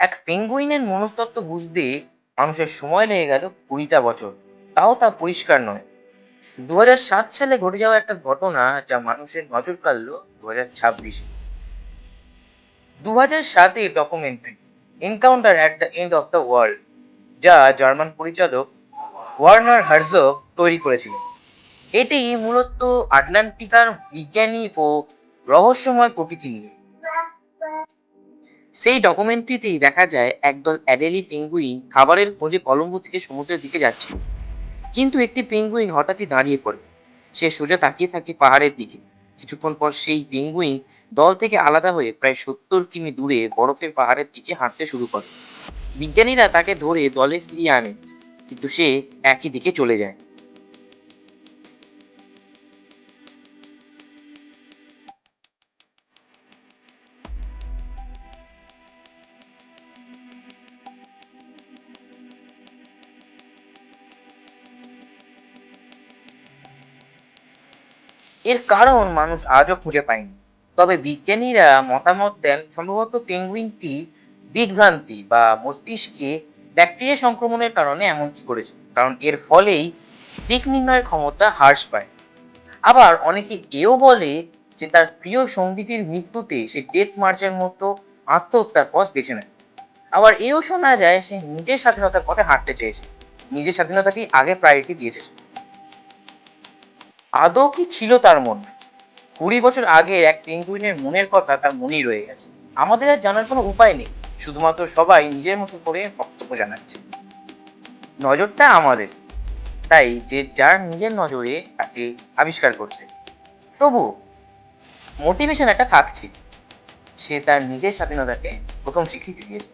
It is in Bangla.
এক পেঙ্গুইনের মনস্তত্ত্ব বুঝতে মানুষের সময় লেগে গেল 20টা বছর। তাও তা পরিষ্কার নয়। 2007 সালে ঘটে যাওয়া একটা ঘটনা যা মানুষের নজর কাড়ল 2026-এ। 2007-এর documentary encounter at the end of the world, যা জার্মান পরিচালক ওয়ার্নার হার্জগ তৈরি করেছিলেন। এটি মূলত আটলান্টিকার বিজ্ঞানী ও রহস্যময় প্রকৃতি নিয়ে। সেই ডকুমেন্টারিতেই দেখা যায় একদল অ্যাডেলি পেঙ্গুইন খাবারের খোঁজে কলম্বো থেকে সমুদ্রের দিকে যাচ্ছিল। কিন্তু একটি পেঙ্গুইন হঠাৎই দাঁড়িয়ে পড়ে। সে সোজা তাকিয়ে থাকে পাহাড়ের দিকে। কিছুক্ষণ পর সেই পেঙ্গুইন দল থেকে আলাদা হয়ে প্রায় 70 কিমি দূরে বরফের পাহাড়ের দিকে হাঁটতে শুরু করে। বিজ্ঞানীরা তাকে ধরে দলে ফিরিয়ে আনে, কিন্তু সে একই দিকে চলে যায়। এর কারণ মানুষ আজও খুঁজে পায়নি। তবে বিজ্ঞানীরা মতামত দেন সম্ভবত পেঙ্গুইনটি দিগ্ভ্রান্তি বা মস্তিষ্কে ব্যাকটেরিয়া সংক্রমণের কারণে এমনটি করেছে, কারণ এর ফলেই দিক নির্ণয়ের ক্ষমতা হ্রাস পায়। আবার অনেকে এও বলে যে তার প্রিয় সঙ্গীটির মৃত্যুতে সে ডেথ মার্চের মতো আত্মহত্যার পথ বেছে নেয়। আবার এও শোনা যায় সে নিজের স্বাধীনতার পথে হাঁটতে চেয়েছে, নিজের স্বাধীনতাকেই আগে প্রায়োরিটি দিয়েছে সে। আদৌ কি ছিল তার মন? 20 বছর আগে এক পেঙ্গুইনের মনের কথা তার মনেই রয়ে গেছে। আমাদের আর জানার কোনো উপায় নেই, শুধুমাত্র সবাই নিজের মতো করে বক্তব্য জানাচ্ছে। নজরটা আমাদের, তাই যে যার নিজের নজরে তাকে আবিষ্কার করছে। তবু মোটিভেশন একটা থাকছে, সে তার নিজের স্বাধীনতাকে প্রথম স্বীকৃতি দিয়েছে।